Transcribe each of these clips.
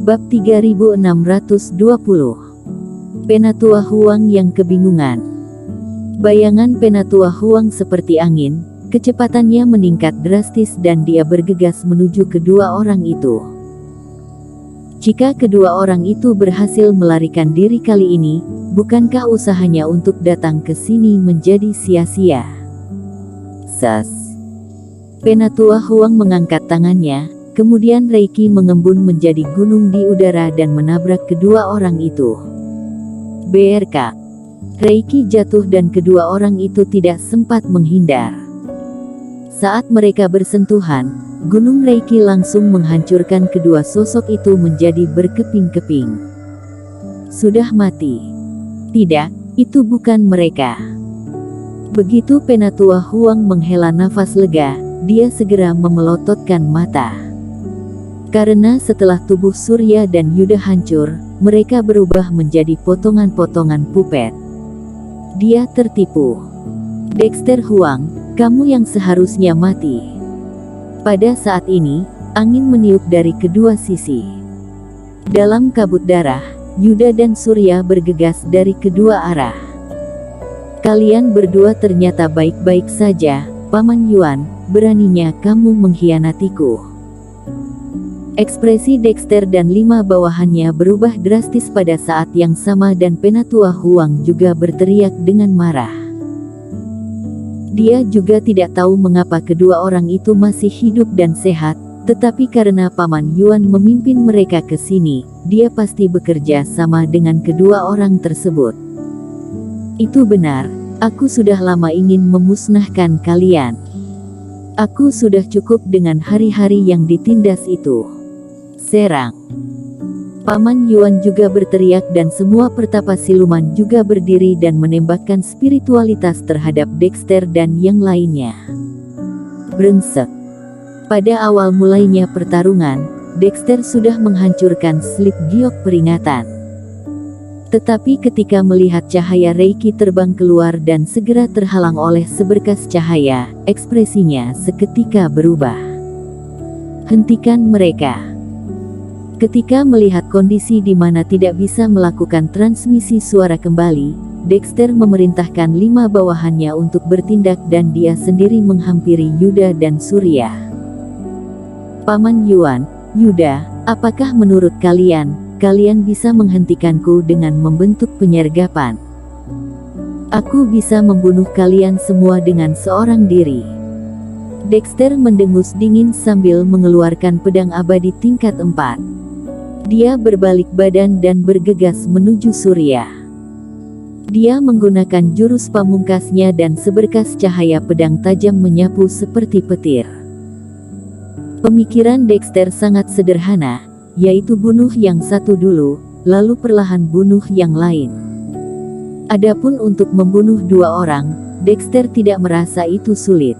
Bab 3620. Penatua Huang yang kebingungan. Bayangan Penatua Huang seperti angin, kecepatannya meningkat drastis dan dia bergegas menuju kedua orang itu. Jika kedua orang itu berhasil melarikan diri kali ini, bukankah usahanya untuk datang ke sini menjadi sia-sia? Sas. Penatua Huang mengangkat tangannya, kemudian Reiki mengembun menjadi gunung di udara dan menabrak kedua orang itu. BRK. Reiki jatuh dan kedua orang itu tidak sempat menghindar. Saat mereka bersentuhan, gunung Reiki langsung menghancurkan kedua sosok itu menjadi berkeping-keping. Sudah mati. Tidak, itu bukan mereka. Begitu Penatua Huang menghela nafas lega, dia segera memelototkan mata. Karena setelah tubuh Surya dan Yuda hancur, mereka berubah menjadi potongan-potongan pupet. Dia tertipu. Dexter Huang, kamu yang seharusnya mati. Pada saat ini, angin meniup dari kedua sisi. Dalam kabut darah, Yuda dan Surya bergegas dari kedua arah. Kalian berdua ternyata baik-baik saja, Paman Yuan, beraninya kamu mengkhianatiku. Ekspresi Dexter dan 5 bawahannya berubah drastis pada saat yang sama dan Penatua Huang juga berteriak dengan marah. Dia juga tidak tahu mengapa kedua orang itu masih hidup dan sehat, tetapi karena Paman Yuan memimpin mereka ke sini, dia pasti bekerja sama dengan kedua orang tersebut. Itu benar, aku sudah lama ingin memusnahkan kalian. Aku sudah cukup dengan hari-hari yang ditindas itu. Serang. Paman Yuan juga berteriak dan semua pertapa siluman juga berdiri dan menembakkan spiritualitas terhadap Dexter dan yang lainnya. Brengsek. Pada awal mulainya pertarungan, Dexter sudah menghancurkan slip giok peringatan. Tetapi ketika melihat cahaya Reiki terbang keluar dan segera terhalang oleh seberkas cahaya, ekspresinya seketika berubah. Hentikan mereka. Ketika melihat kondisi di mana tidak bisa melakukan transmisi suara kembali, Dexter memerintahkan 5 bawahannya untuk bertindak dan dia sendiri menghampiri Yuda dan Surya. Paman Yuan, Yuda, apakah menurut kalian bisa menghentikanku dengan membentuk penyergapan? Aku bisa membunuh kalian semua dengan seorang diri. Dexter mendengus dingin sambil mengeluarkan pedang abadi tingkat 4. Dia berbalik badan dan bergegas menuju Surya. Dia menggunakan jurus pamungkasnya dan seberkas cahaya pedang tajam menyapu seperti petir. Pemikiran Dexter sangat sederhana, yaitu bunuh yang satu dulu, lalu perlahan bunuh yang lain. Adapun untuk membunuh 2 orang, Dexter tidak merasa itu sulit.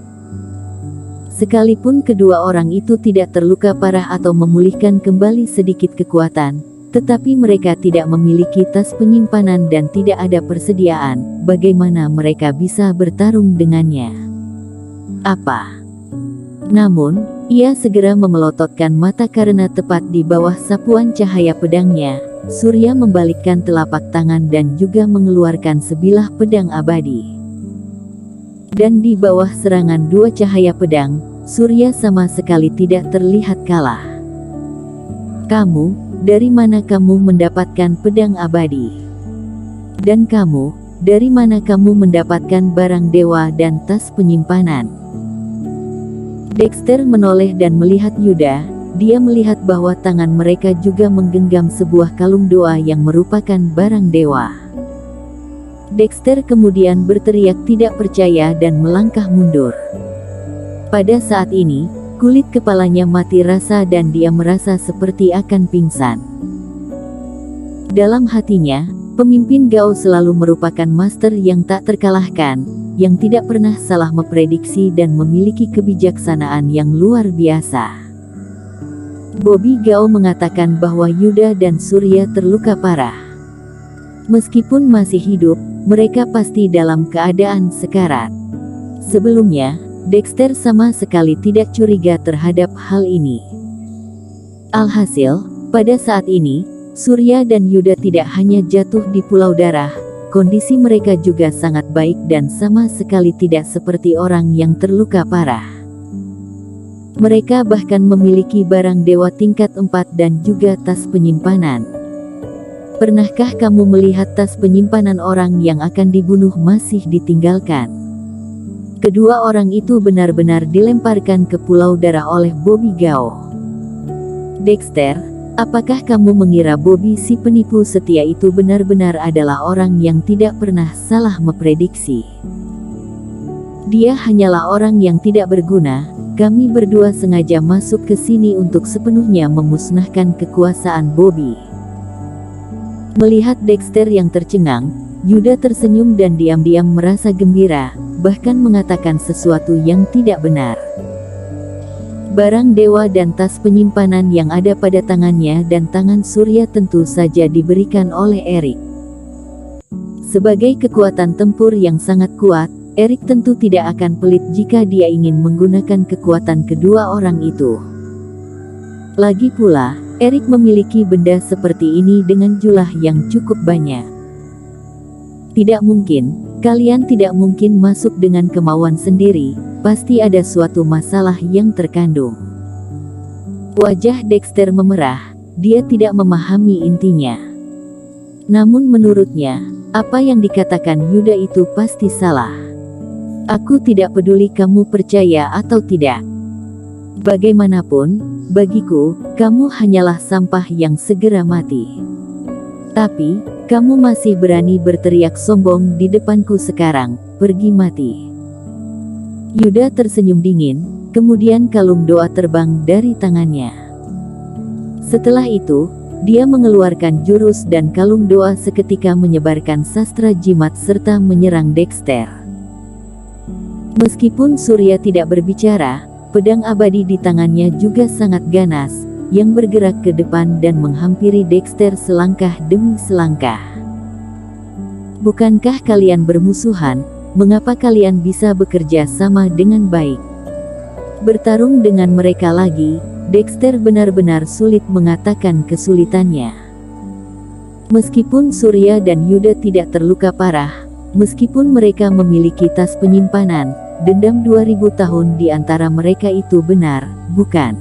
Sekalipun kedua orang itu tidak terluka parah atau memulihkan kembali sedikit kekuatan, tetapi mereka tidak memiliki tas penyimpanan dan tidak ada persediaan, bagaimana mereka bisa bertarung dengannya? Apa? Namun, ia segera memelototkan mata karena tepat di bawah sapuan cahaya pedangnya, Surya membalikkan telapak tangan dan juga mengeluarkan sebilah pedang abadi. Dan di bawah serangan 2 cahaya pedang, Surya sama sekali tidak terlihat kalah. Kamu, dari mana kamu mendapatkan pedang abadi? Dan kamu, dari mana kamu mendapatkan barang dewa dan tas penyimpanan? Dexter menoleh dan melihat Yuda, dia melihat bahwa tangan mereka juga menggenggam sebuah kalung doa yang merupakan barang dewa. Dexter kemudian berteriak tidak percaya dan melangkah mundur. Pada saat ini, kulit kepalanya mati rasa dan dia merasa seperti akan pingsan. Dalam hatinya, pemimpin Gao selalu merupakan master yang tak terkalahkan, yang tidak pernah salah memprediksi dan memiliki kebijaksanaan yang luar biasa. Bobby Gao mengatakan bahwa Yuda dan Surya terluka parah. Meskipun masih hidup, mereka pasti dalam keadaan sekarat. Sebelumnya, Dexter sama sekali tidak curiga terhadap hal ini. Alhasil, Pada saat ini, Surya dan Yuda tidak hanya jatuh di Pulau Darah, kondisi mereka juga sangat baik dan sama sekali tidak seperti orang yang terluka parah. Mereka bahkan memiliki barang dewa tingkat 4 dan juga tas penyimpanan. Pernahkah kamu melihat tas penyimpanan orang yang akan dibunuh masih ditinggalkan? Kedua orang itu benar-benar dilemparkan ke Pulau Darah oleh Bobby Gao. Dexter, apakah kamu mengira Bobby si penipu setia itu benar-benar adalah orang yang tidak pernah salah memprediksi? Dia hanyalah orang yang tidak berguna. Kami berdua sengaja masuk ke sini untuk sepenuhnya memusnahkan kekuasaan Bobby. Melihat Dexter yang tercengang, Yuda tersenyum dan diam-diam merasa gembira, bahkan mengatakan sesuatu yang tidak benar. Barang dewa dan tas penyimpanan yang ada pada tangannya dan tangan Surya tentu saja diberikan oleh Erik. Sebagai kekuatan tempur yang sangat kuat, Erik tentu tidak akan pelit jika dia ingin menggunakan kekuatan kedua orang itu. Lagi pula, Erik memiliki benda seperti ini dengan jumlah yang cukup banyak. Tidak mungkin, kalian tidak mungkin masuk dengan kemauan sendiri, pasti ada suatu masalah yang terkandung. Wajah Dexter memerah, dia tidak memahami intinya. Namun menurutnya, apa yang dikatakan Yuda itu pasti salah. Aku tidak peduli kamu percaya atau tidak. Bagaimanapun, bagiku, kamu hanyalah sampah yang segera mati. Tapi, kamu masih berani berteriak sombong di depanku sekarang, pergi mati. Yuda tersenyum dingin, kemudian kalung doa terbang dari tangannya. Setelah itu, dia mengeluarkan jurus dan kalung doa seketika menyebarkan sastra jimat serta menyerang Dexter. Meskipun Surya tidak berbicara, pedang abadi di tangannya juga sangat ganas, yang bergerak ke depan dan menghampiri Dexter selangkah demi selangkah. Bukankah kalian bermusuhan? Mengapa kalian bisa bekerja sama dengan baik? Bertarung dengan mereka lagi, Dexter benar-benar sulit mengatakan kesulitannya. Meskipun Surya dan Yuda tidak terluka parah, meskipun mereka memiliki tas penyimpanan, dendam 2000 tahun di antara mereka itu benar, bukan?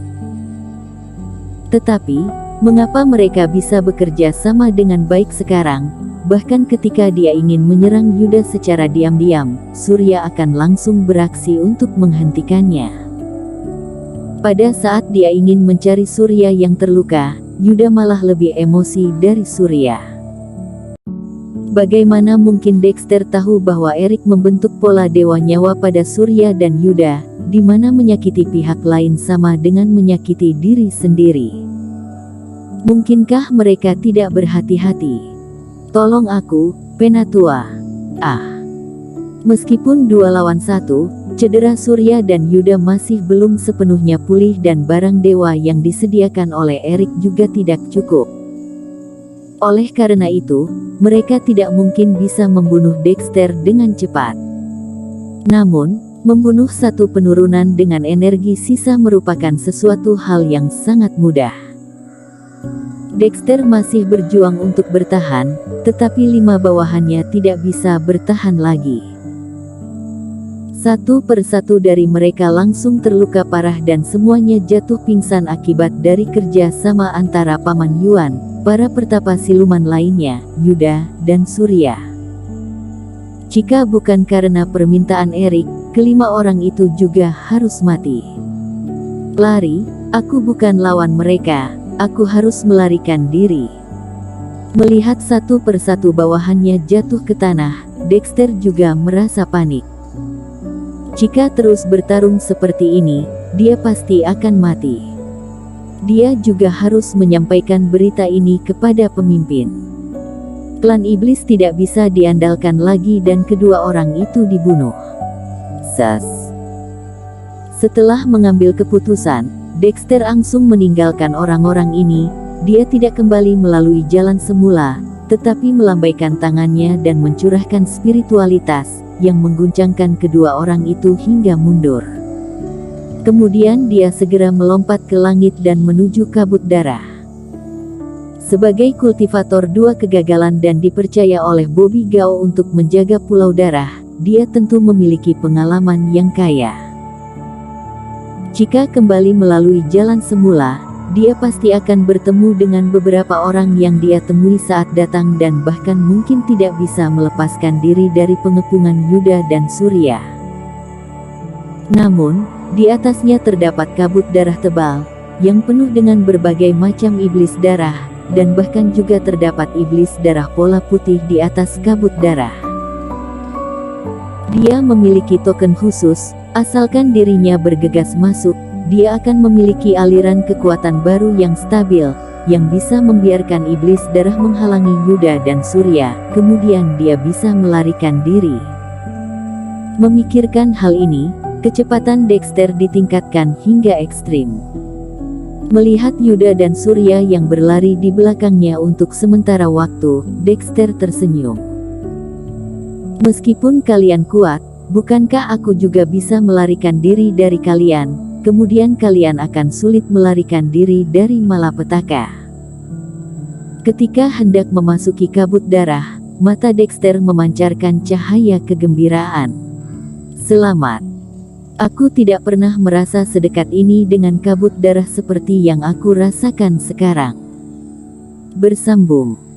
Tetapi, mengapa mereka bisa bekerja sama dengan baik sekarang? Bahkan ketika dia ingin menyerang Yuda secara diam-diam, Surya akan langsung beraksi untuk menghentikannya. Pada saat dia ingin mencari Surya yang terluka, Yuda malah lebih emosi dari Surya. Bagaimana mungkin Dexter tahu bahwa Erik membentuk pola dewa nyawa pada Surya dan Yuda, di mana menyakiti pihak lain sama dengan menyakiti diri sendiri? Mungkinkah mereka tidak berhati-hati? Tolong aku, Penatua. Meskipun 2 lawan 1, cedera Surya dan Yuda masih belum sepenuhnya pulih dan barang dewa yang disediakan oleh Erik juga tidak cukup. Oleh karena itu, mereka tidak mungkin bisa membunuh Dexter dengan cepat. Namun, membunuh satu penurunan dengan energi sisa merupakan sesuatu hal yang sangat mudah. Dexter masih berjuang untuk bertahan, tetapi 5 bawahannya tidak bisa bertahan lagi. Satu persatu dari mereka langsung terluka parah dan semuanya jatuh pingsan akibat dari kerja sama antara Paman Yuan, para pertapa siluman lainnya, Yuda, dan Surya. Jika bukan karena permintaan Erik, kelima orang itu juga harus mati. Lari, aku bukan lawan mereka, aku harus melarikan diri. Melihat satu persatu bawahannya jatuh ke tanah, Dexter juga merasa panik. Jika terus bertarung seperti ini, dia pasti akan mati. Dia juga harus menyampaikan berita ini kepada pemimpin. Klan iblis tidak bisa diandalkan lagi dan kedua orang itu dibunuh. Setelah mengambil keputusan, Dexter langsung meninggalkan orang-orang ini. Dia tidak kembali melalui jalan semula, tetapi melambaikan tangannya dan mencurahkan spiritualitas yang mengguncangkan kedua orang itu hingga mundur. Kemudian dia segera melompat ke langit dan menuju kabut darah. Sebagai kultivator dua kegagalan dan dipercaya oleh Bobby Gao untuk menjaga Pulau Darah, dia tentu memiliki pengalaman yang kaya. Jika kembali melalui jalan semula, dia pasti akan bertemu dengan beberapa orang yang dia temui saat datang dan bahkan mungkin tidak bisa melepaskan diri dari pengepungan Yuda dan Surya. Namun, di atasnya terdapat kabut darah tebal, yang penuh dengan berbagai macam iblis darah, dan bahkan juga terdapat iblis darah pola putih di atas kabut darah. Dia memiliki token khusus, asalkan dirinya bergegas masuk, dia akan memiliki aliran kekuatan baru yang stabil, yang bisa membiarkan iblis darah menghalangi Yuda dan Surya, kemudian dia bisa melarikan diri. Memikirkan hal ini, kecepatan Dexter ditingkatkan hingga ekstrim. Melihat Yuda dan Surya yang berlari di belakangnya untuk sementara waktu, Dexter tersenyum. Meskipun kalian kuat, bukankah aku juga bisa melarikan diri dari kalian, kemudian kalian akan sulit melarikan diri dari malapetaka. Ketika hendak memasuki kabut darah, mata Dexter memancarkan cahaya kegembiraan. Selamat. Aku tidak pernah merasa sedekat ini dengan kabut darah seperti yang aku rasakan sekarang. Bersambung.